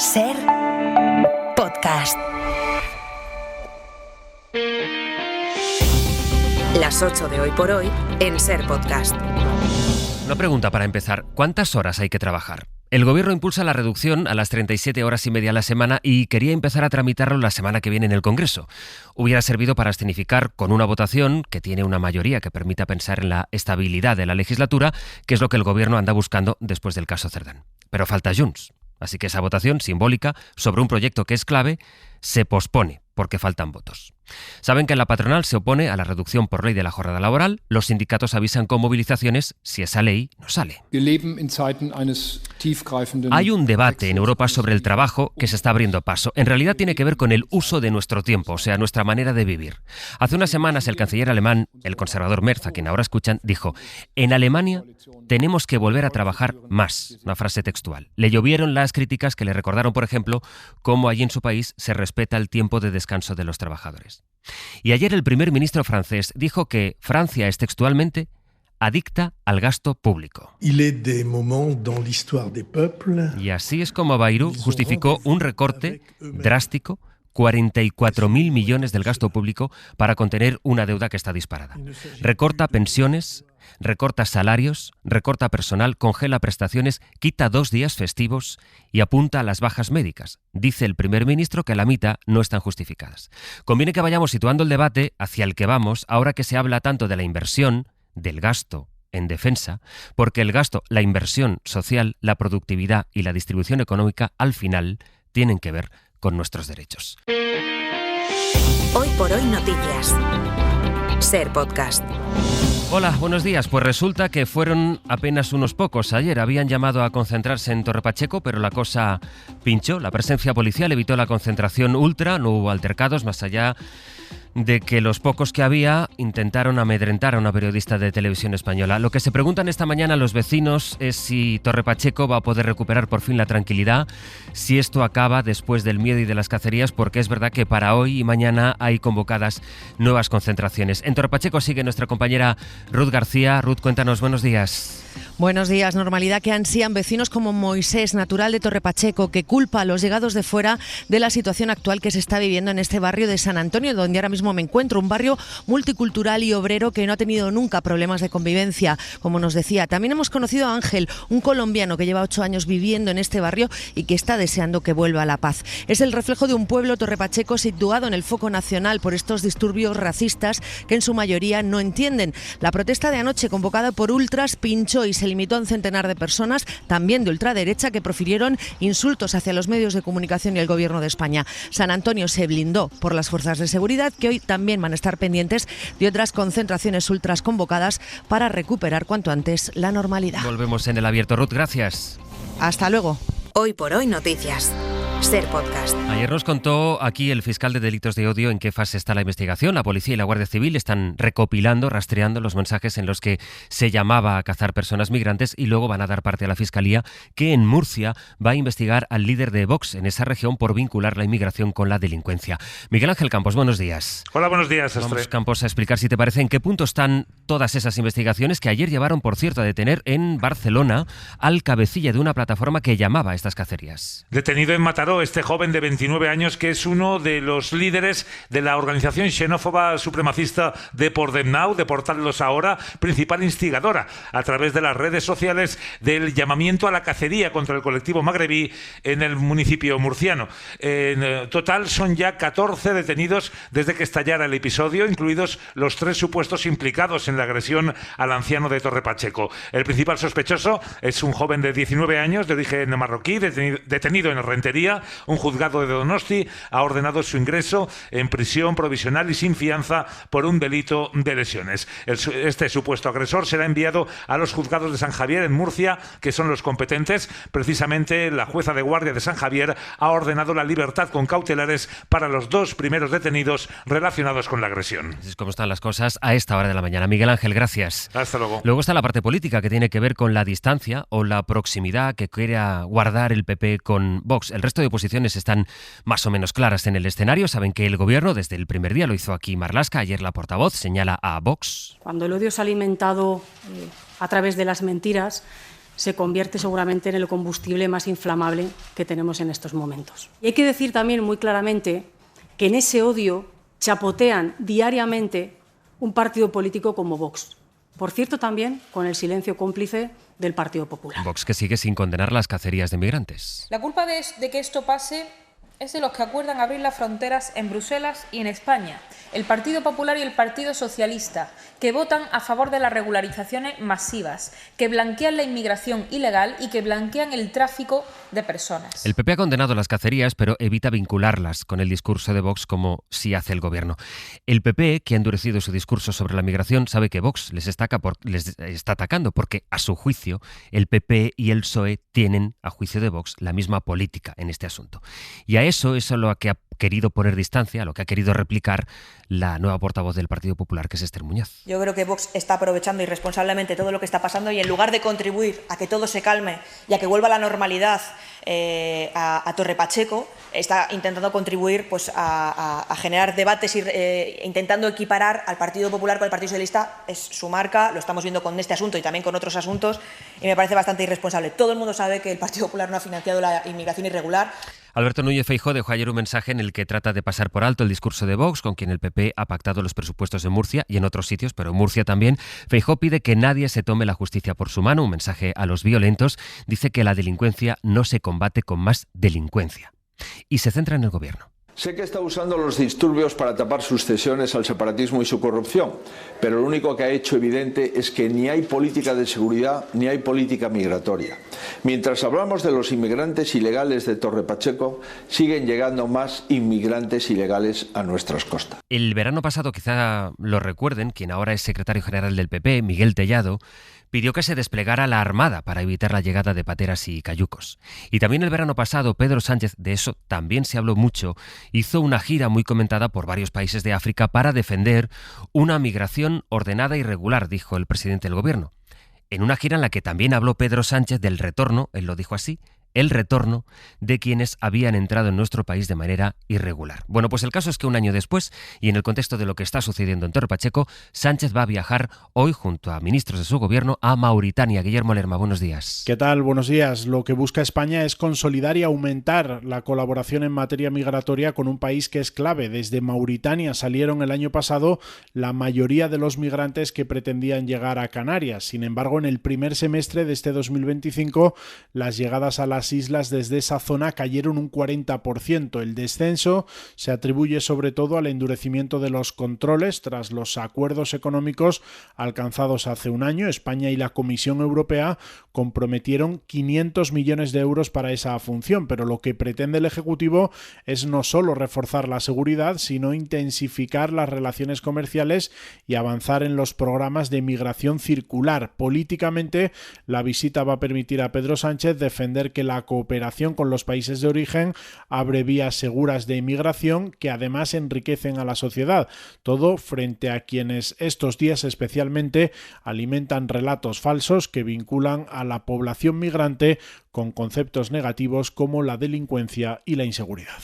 Ser Podcast. Las 8 de Hoy por Hoy en Ser Podcast. Una pregunta para empezar. ¿Cuántas horas hay que trabajar? El Gobierno impulsa la reducción a las 37 horas y media a la semana y quería empezar a tramitarlo la semana que viene en el Congreso. Hubiera servido para escenificar con una votación que tiene una mayoría que permita pensar en la estabilidad de la legislatura, que es lo que el Gobierno anda buscando después del caso Cerdán. Pero falta Junts. Así que esa votación simbólica sobre un proyecto que es clave se pospone porque faltan votos. Saben que la patronal se opone a la reducción por ley de la jornada laboral. Los sindicatos avisan con movilizaciones si esa ley no sale. Hay un debate en Europa sobre el trabajo que se está abriendo paso. En realidad tiene que ver con el uso de nuestro tiempo, o sea, nuestra manera de vivir. Hace unas semanas el canciller alemán, el conservador Merz, a quien ahora escuchan, dijo: en Alemania tenemos que volver a trabajar más. Una frase textual. Le llovieron las críticas que le recordaron, por ejemplo, cómo allí en su país se respeta el tiempo de descanso de los trabajadores. Y ayer el primer ministro francés dijo que Francia es textualmente adicta al gasto público. Y así es como Bayrou justificó un recorte drástico, 44.000 millones del gasto público para contener una deuda que está disparada. Recorta pensiones, recorta salarios, recorta personal, congela prestaciones, quita 2 días festivos y apunta a las bajas médicas. Dice el primer ministro que la mitad no están justificadas. Conviene que vayamos situando el debate hacia el que vamos ahora que se habla tanto de la inversión, del gasto en defensa, porque el gasto, la inversión social, la productividad y la distribución económica al final tienen que ver con nuestros derechos. Hoy por Hoy Noticias. Ser Podcast. Hola, buenos días. Pues resulta que fueron apenas unos pocos. Ayer habían llamado a concentrarse en Torre Pacheco, pero la cosa pinchó. La presencia policial evitó la concentración ultra, no hubo altercados más allá de que los pocos que había intentaron amedrentar a una periodista de Televisión Española. Lo que se preguntan esta mañana los vecinos es si Torre Pacheco va a poder recuperar por fin la tranquilidad, si esto acaba después del miedo y de las cacerías, porque es verdad que para hoy y mañana hay convocadas nuevas concentraciones. En Torre Pacheco sigue nuestra compañera Ruth García. Ruth, cuéntanos, buenos días. Buenos días. Normalidad que ansían vecinos como Moisés, natural de Torre Pacheco, que culpa a los llegados de fuera de la situación actual que se está viviendo en este barrio de San Antonio, donde ahora mismo me encuentro, un barrio multicultural y obrero que no ha tenido nunca problemas de convivencia, como nos decía. También hemos conocido a Ángel, un colombiano que lleva 8 años viviendo en este barrio y que está deseando que vuelva la paz. Es el reflejo de un pueblo, Torre Pacheco, situado en el foco nacional por estos disturbios racistas que en su mayoría no entienden. La protesta de anoche, convocada por ultras, pinchó y se limitó a un centenar de personas, también de ultraderecha, que profirieron insultos hacia los medios de comunicación y el Gobierno de España. San Antonio se blindó por las fuerzas de seguridad, que hoy también van a estar pendientes de otras concentraciones ultras convocadas para recuperar cuanto antes la normalidad. Volvemos en el abierto. Ruth, gracias. Hasta luego. Hoy por Hoy Noticias. Ser Podcast. Ayer nos contó aquí el fiscal de delitos de odio en qué fase está la investigación. La policía y la Guardia Civil están recopilando, rastreando los mensajes en los que se llamaba a cazar personas migrantes y luego van a dar parte a la Fiscalía, que en Murcia va a investigar al líder de Vox en esa región por vincular la inmigración con la delincuencia. Miguel Ángel Campos, buenos días. Hola, buenos días, Astre. Vamos, Campos, a explicar, si te parece, en qué punto están todas esas investigaciones que ayer llevaron, por cierto, a detener en Barcelona al cabecilla de una plataforma que llamaba a estas cacerías. Detenido en Mataró este joven de 29 años que es uno de los líderes de la organización xenófoba supremacista Deportem-Now, Deportadlos Ahora, principal instigadora a través de las redes sociales del llamamiento a la cacería contra el colectivo magrebí en el municipio murciano. En total son ya 14 detenidos desde que estallara el episodio, incluidos los 3 supuestos implicados en la agresión al anciano de Torre Pacheco. El principal sospechoso es un joven de 19 años de origen marroquí, detenido en Rentería. Un juzgado de Donosti ha ordenado su ingreso en prisión provisional y sin fianza por un delito de lesiones. Este supuesto agresor será enviado a los juzgados de San Javier en Murcia, que son los competentes. Precisamente la jueza de guardia de San Javier ha ordenado la libertad con cautelares para los 2 primeros detenidos relacionados con la agresión. Así es como están las cosas a esta hora de la mañana. Miguel Ángel, gracias. Hasta luego. Luego está la parte política, que tiene que ver con la distancia o la proximidad que quiera guardar el PP con Vox. El resto de oposiciones están más o menos claras en el escenario. Saben que el Gobierno desde el primer día, lo hizo aquí Marlaska, ayer la portavoz, señala a Vox. Cuando el odio se ha alimentado a través de las mentiras, se convierte seguramente en el combustible más inflamable que tenemos en estos momentos. Y hay que decir también muy claramente que en ese odio chapotean diariamente un partido político como Vox. Por cierto, también con el silencio cómplice del Partido Popular. Vox que sigue sin condenar las cacerías de migrantes. La culpa de que esto pase es de los que acuerdan abrir las fronteras en Bruselas y en España, el Partido Popular y el Partido Socialista, que votan a favor de las regularizaciones masivas, que blanquean la inmigración ilegal y que blanquean el tráfico de personas. El PP ha condenado las cacerías, pero evita vincularlas con el discurso de Vox como sí hace el gobierno. El PP, que ha endurecido su discurso sobre la migración, sabe que Vox les está atacando porque, a su juicio, el PP y el PSOE tienen, a juicio de Vox, la misma política en este asunto. Y a eso es a lo que ha querido poner distancia, a lo que ha querido replicar la nueva portavoz del Partido Popular, que es Esther Muñoz. Yo creo que Vox está aprovechando irresponsablemente todo lo que está pasando y en lugar de contribuir a que todo se calme y a que vuelva la normalidad a Torre Pacheco, está intentando contribuir pues, a generar debates intentando equiparar al Partido Popular con el Partido Socialista. Es su marca, lo estamos viendo con este asunto y también con otros asuntos y me parece bastante irresponsable. Todo el mundo sabe que el Partido Popular no ha financiado la inmigración irregular. Alberto Núñez Feijóo dejó ayer un mensaje en el que trata de pasar por alto el discurso de Vox, con quien el PP ha pactado los presupuestos en Murcia y en otros sitios, pero en Murcia también. Feijóo pide que nadie se tome la justicia por su mano, un mensaje a los violentos. Dice que la delincuencia no se combate con más delincuencia. Y se centra en el gobierno. Sé que está usando los disturbios para tapar sus cesiones al separatismo y su corrupción, pero lo único que ha hecho evidente es que ni hay política de seguridad ni hay política migratoria. Mientras hablamos de los inmigrantes ilegales de Torre Pacheco, siguen llegando más inmigrantes ilegales a nuestras costas. El verano pasado, quizá lo recuerden, quien ahora es secretario general del PP, Miguel Tellado, pidió que se desplegara la Armada para evitar la llegada de pateras y cayucos. Y también el verano pasado, Pedro Sánchez, de eso también se habló mucho, hizo una gira muy comentada por varios países de África para defender una migración ordenada y regular, dijo el presidente del gobierno. En una gira en la que también habló Pedro Sánchez del retorno, él lo dijo así, el retorno de quienes habían entrado en nuestro país de manera irregular. Bueno, pues el caso es que un año después, y en el contexto de lo que está sucediendo en Torre Pacheco, Sánchez va a viajar hoy junto a ministros de su gobierno a Mauritania. Guillermo Lerma, buenos días. ¿Qué tal? Buenos días. Lo que busca España es consolidar y aumentar la colaboración en materia migratoria con un país que es clave. Desde Mauritania salieron el año pasado la mayoría de los migrantes que pretendían llegar a Canarias. Sin embargo, en el primer semestre de este 2025, las llegadas a las islas desde esa zona cayeron un 40%. El descenso se atribuye sobre todo al endurecimiento de los controles tras los acuerdos económicos alcanzados hace un año. España y la Comisión Europea comprometieron 500 millones de euros para esa función, pero lo que pretende el Ejecutivo es no solo reforzar la seguridad, sino intensificar las relaciones comerciales y avanzar en los programas de migración circular. Políticamente, la visita va a permitir a Pedro Sánchez defender que la cooperación con los países de origen abre vías seguras de inmigración que además enriquecen a la sociedad. Todo frente a quienes estos días especialmente alimentan relatos falsos que vinculan a la población migrante con conceptos negativos como la delincuencia y la inseguridad.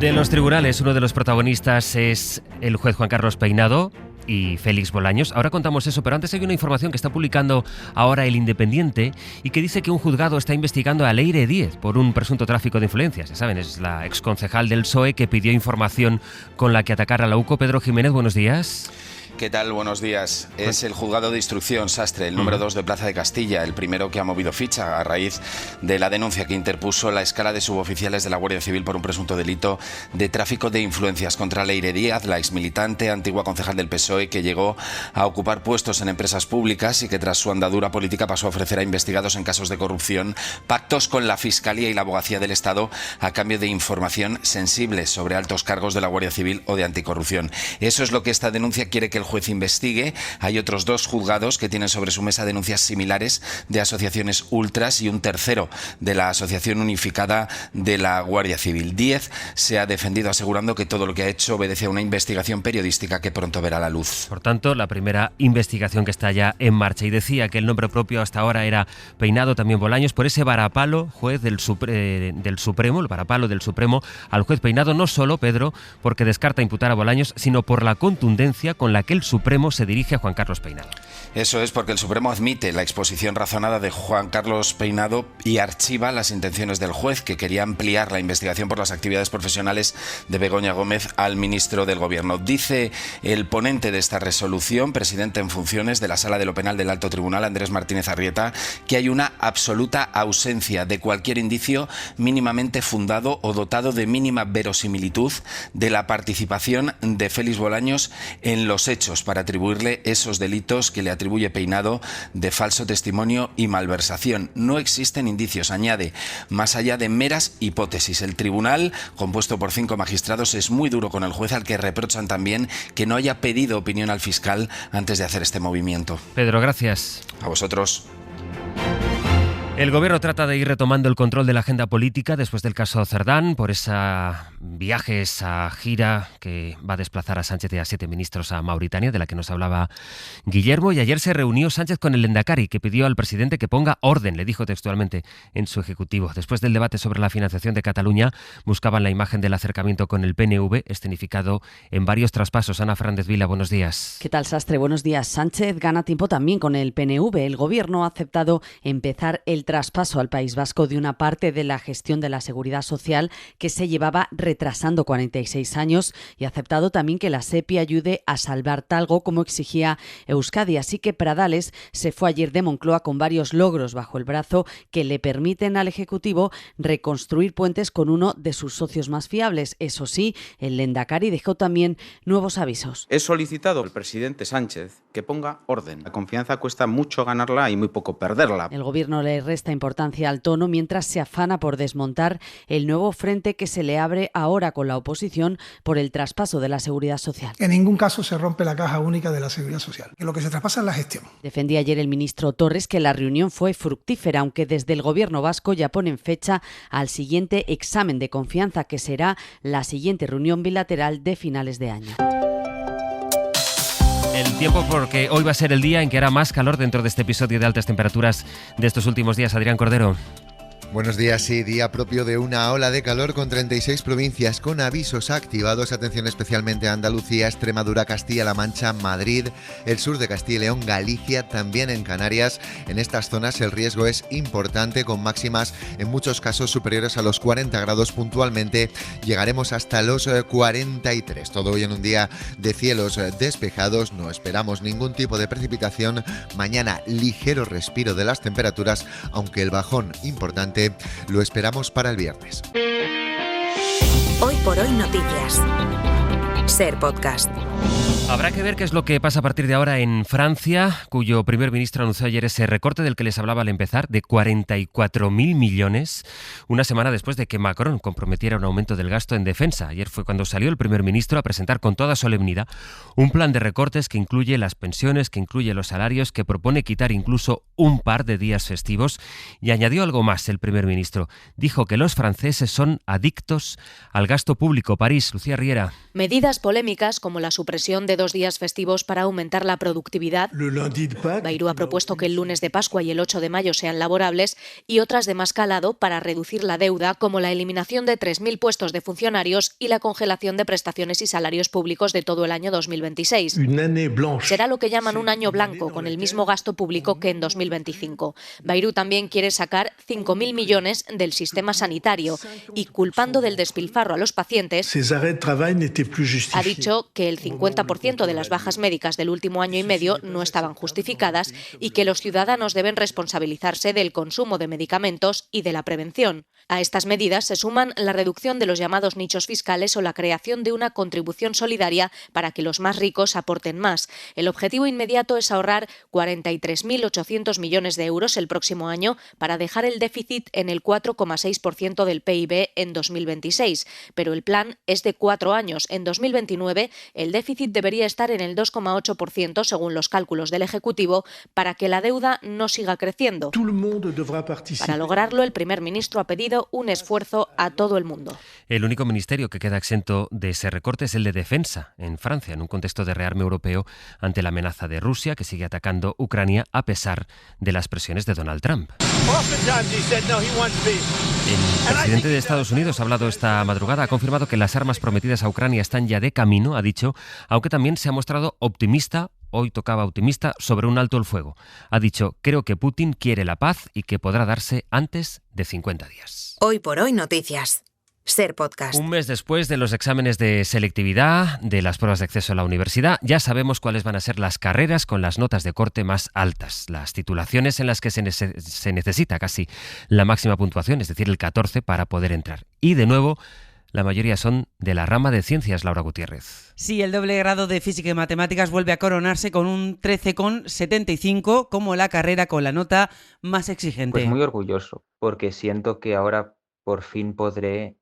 De los tribunales, uno de los protagonistas es el juez Juan Carlos Peinado y Félix Bolaños. Ahora contamos eso, pero antes hay una información que está publicando ahora El Independiente y que dice que un juzgado está investigando a Leire Díez por un presunto tráfico de influencias. Ya saben, es la exconcejal del PSOE que pidió información con la que atacar a la UCO. Pedro Jiménez, buenos días. ¿Qué tal? Buenos días. Es el juzgado de instrucción Sastre, el número 2 de Plaza de Castilla, el primero que ha movido ficha a raíz de la denuncia que interpuso la escala de suboficiales de la Guardia Civil por un presunto delito de tráfico de influencias contra Leire Díez, la exmilitante, antigua concejal del PSOE, que llegó a ocupar puestos en empresas públicas y que tras su andadura política pasó a ofrecer a investigados en casos de corrupción pactos con la Fiscalía y la Abogacía del Estado a cambio de información sensible sobre altos cargos de la Guardia Civil o de anticorrupción. Eso es lo que esta denuncia quiere que el juez investigue. Hay otros 2 juzgados que tienen sobre su mesa denuncias similares de asociaciones ultras y un tercero de la Asociación Unificada de la Guardia Civil. Díez se ha defendido asegurando que todo lo que ha hecho obedece a una investigación periodística que pronto verá la luz. Por tanto, la primera investigación que está ya en marcha. Y decía que el nombre propio hasta ahora era Peinado, también Bolaños, por ese varapalo, juez del Supremo, el varapalo del Supremo al juez Peinado, no solo, Pedro, porque descarta imputar a Bolaños, sino por la contundencia con la que el Supremo se dirige a Juan Carlos Peinado. Eso es, porque el Supremo admite la exposición razonada de Juan Carlos Peinado y archiva las intenciones del juez, que quería ampliar la investigación por las actividades profesionales de Begoña Gómez al ministro del Gobierno. Dice el ponente de esta resolución, presidente en funciones de la Sala de lo Penal del Alto Tribunal, Andrés Martínez Arrieta, que hay una absoluta ausencia de cualquier indicio mínimamente fundado o dotado de mínima verosimilitud de la participación de Félix Bolaños en los hechos para atribuirle esos delitos que le atribuye Peinado de falso testimonio y malversación. No existen indicios, añade, más allá de meras hipótesis. El tribunal, compuesto por 5 magistrados, es muy duro con el juez, al que reprochan también que no haya pedido opinión al fiscal antes de hacer este movimiento. Pedro, gracias. A vosotros. El Gobierno trata de ir retomando el control de la agenda política después del caso Cerdán, por ese viaje, esa gira que va a desplazar a Sánchez y a 7 ministros a Mauritania, de la que nos hablaba Guillermo. Y ayer se reunió Sánchez con el Lehendakari, que pidió al presidente que ponga orden, le dijo textualmente, en su ejecutivo. Después del debate sobre la financiación de Cataluña, buscaban la imagen del acercamiento con el PNV, escenificado en varios traspasos. Ana Fernández Vila, buenos días. ¿Qué tal, Sastre? Buenos días. Sánchez gana tiempo también con el PNV. El Gobierno ha aceptado empezar el traspaso al País Vasco de una parte de la gestión de la Seguridad Social que se llevaba retrasando 46 años y ha aceptado también que la SEPI ayude a salvar Talgo, como exigía Euskadi. Así que Pradales se fue ayer de Moncloa con varios logros bajo el brazo que le permiten al Ejecutivo reconstruir puentes con uno de sus socios más fiables. Eso sí, el Lehendakari dejó también nuevos avisos. He solicitado al presidente Sánchez que ponga orden. La confianza cuesta mucho ganarla y muy poco perderla. El Gobierno le resta importancia al tono mientras se afana por desmontar el nuevo frente que se le abre ahora con la oposición por el traspaso de la Seguridad Social. En ningún caso se rompe la caja única de la Seguridad Social, que lo que se traspasa es la gestión. Defendía ayer el ministro Torres que la reunión fue fructífera, aunque desde el Gobierno vasco ya ponen fecha al siguiente examen de confianza, que será la siguiente reunión bilateral de finales de año. El tiempo, porque hoy va a ser el día en que hará más calor dentro de este episodio de altas temperaturas de estos últimos días. Adrián Cordero. Buenos días, sí, día propio de una ola de calor con 36 provincias con avisos activados. Atención especialmente a Andalucía, Extremadura, Castilla-La Mancha, Madrid, el sur de Castilla y León, Galicia, también en Canarias. En estas zonas el riesgo es importante, con máximas en muchos casos superiores a los 40 grados puntualmente. Llegaremos hasta los 43. Todo hoy en un día de cielos despejados, no esperamos ningún tipo de precipitación. Mañana ligero respiro de las temperaturas, aunque el bajón importante lo esperamos para el viernes. Hoy por hoy noticias. Ser Podcast. Habrá que ver qué es lo que pasa a partir de ahora en Francia, cuyo primer ministro anunció ayer ese recorte del que les hablaba al empezar, de 44.000 millones, una semana después de que Macron comprometiera un aumento del gasto en defensa. Ayer fue cuando salió el primer ministro a presentar con toda solemnidad un plan de recortes que incluye las pensiones, que incluye los salarios, que propone quitar incluso un par de días festivos, y añadió algo más el primer ministro. Dijo que los franceses son adictos al gasto público. París, Lucía Riera. Medidas polémicas como la supresión de 2 días festivos para aumentar la productividad. Bayrou ha propuesto que el lunes de Pascua y el 8 de mayo sean laborables, y otras de más calado para reducir la deuda, como la eliminación de 3.000 puestos de funcionarios y la congelación de prestaciones y salarios públicos de todo el año 2026. Será lo que llaman un año blanco, con el mismo gasto público que en 2025. Bayrou también quiere sacar 5.000 millones del sistema sanitario y, culpando del despilfarro a los pacientes, ha dicho que el 50% de las bajas médicas del último año y medio no estaban justificadas y que los ciudadanos deben responsabilizarse del consumo de medicamentos y de la prevención. A estas medidas se suman la reducción de los llamados nichos fiscales o la creación de una contribución solidaria para que los más ricos aporten más. El objetivo inmediato es ahorrar 43.800 millones de euros el próximo año para dejar el déficit en el 4,6% del PIB en 2026. Pero el plan es de 4 años. En 2029 el déficit debería debería estar en el 2,8% según los cálculos del Ejecutivo para que la deuda no siga creciendo. Para lograrlo, el primer ministro ha pedido un esfuerzo a todo el mundo. El único ministerio que queda exento de ese recorte es el de Defensa, en Francia, en un contexto de rearme europeo ante la amenaza de Rusia, que sigue atacando Ucrania a pesar de las presiones de Donald Trump. El presidente de Estados Unidos ha hablado esta madrugada, ha confirmado que las armas prometidas a Ucrania están ya de camino, ha dicho, aunque también se ha mostrado optimista. Hoy tocaba optimista sobre un alto el fuego. Ha dicho, creo que Putin quiere la paz y que podrá darse antes de 50 días. Hoy por hoy noticias. Ser Podcast. Un mes después de los exámenes de selectividad, de las pruebas de acceso a la universidad, ya sabemos cuáles van a ser las carreras con las notas de corte más altas, las titulaciones en las que se necesita casi la máxima puntuación, es decir, el 14 para poder entrar. Y de nuevo, la mayoría son de la rama de ciencias, Laura Gutiérrez. Sí, el doble grado de Física y Matemáticas vuelve a coronarse con un 13,75 como la carrera con la nota más exigente. Pues muy orgulloso, porque siento que ahora por fin podré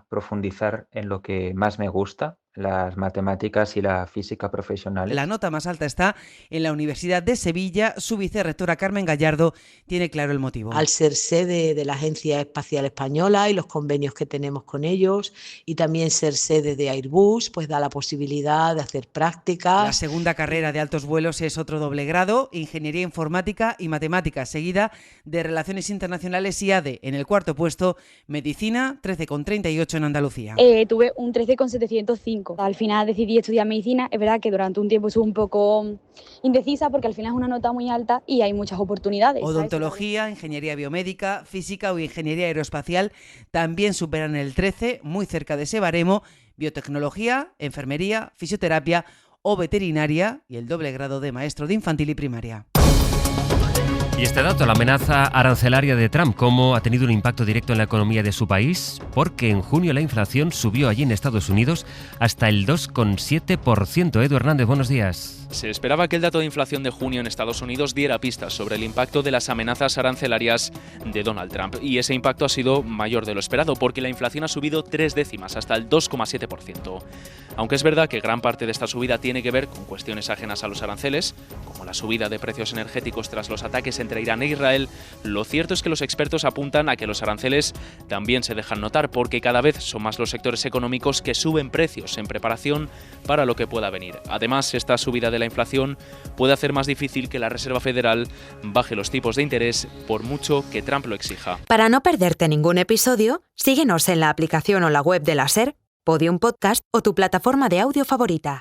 profundizar en lo que más me gusta, las matemáticas y la física profesional. La nota más alta está en la Universidad de Sevilla. Su vicerrectora Carmen Gallardo tiene claro el motivo. Al ser sede de la Agencia Espacial Española y los convenios que tenemos con ellos, y también ser sede de Airbus, pues da la posibilidad de hacer prácticas. La segunda carrera de altos vuelos es otro doble grado, Ingeniería Informática y Matemáticas, seguida de Relaciones Internacionales y ADE. En el cuarto puesto, Medicina, 13,38 en Andalucía. Tuve un 13,705. Al final decidí estudiar medicina. Es verdad que durante un tiempo estuve un poco indecisa porque al final es una nota muy alta y hay muchas oportunidades. Odontología, Ingeniería Biomédica, Física o Ingeniería Aeroespacial también superan el 13, muy cerca de ese baremo. Biotecnología, Enfermería, Fisioterapia o Veterinaria y el doble grado de Maestro de Infantil y Primaria. Y este dato, la amenaza arancelaria de Trump, ¿cómo ha tenido un impacto directo en la economía de su país? Porque en junio la inflación subió allí en Estados Unidos hasta el 2,7%. Edu Hernández, buenos días. Se esperaba que el dato de inflación de junio en Estados Unidos diera pistas sobre el impacto de las amenazas arancelarias de Donald Trump. Y ese impacto ha sido mayor de lo esperado, porque la inflación ha subido 3 décimas, hasta el 2,7%. Aunque es verdad que gran parte de esta subida tiene que ver con cuestiones ajenas a los aranceles, como la subida de precios energéticos tras los ataques entre Irán e Israel, lo cierto es que los expertos apuntan a que los aranceles también se dejan notar, porque cada vez son más los sectores económicos que suben precios en preparación para lo que pueda venir. Además, esta subida de la inflación puede hacer más difícil que la Reserva Federal baje los tipos de interés, por mucho que Trump lo exija. Para no perderte ningún episodio, síguenos en la aplicación o la web de la SER, Podium Podcast o tu plataforma de audio favorita.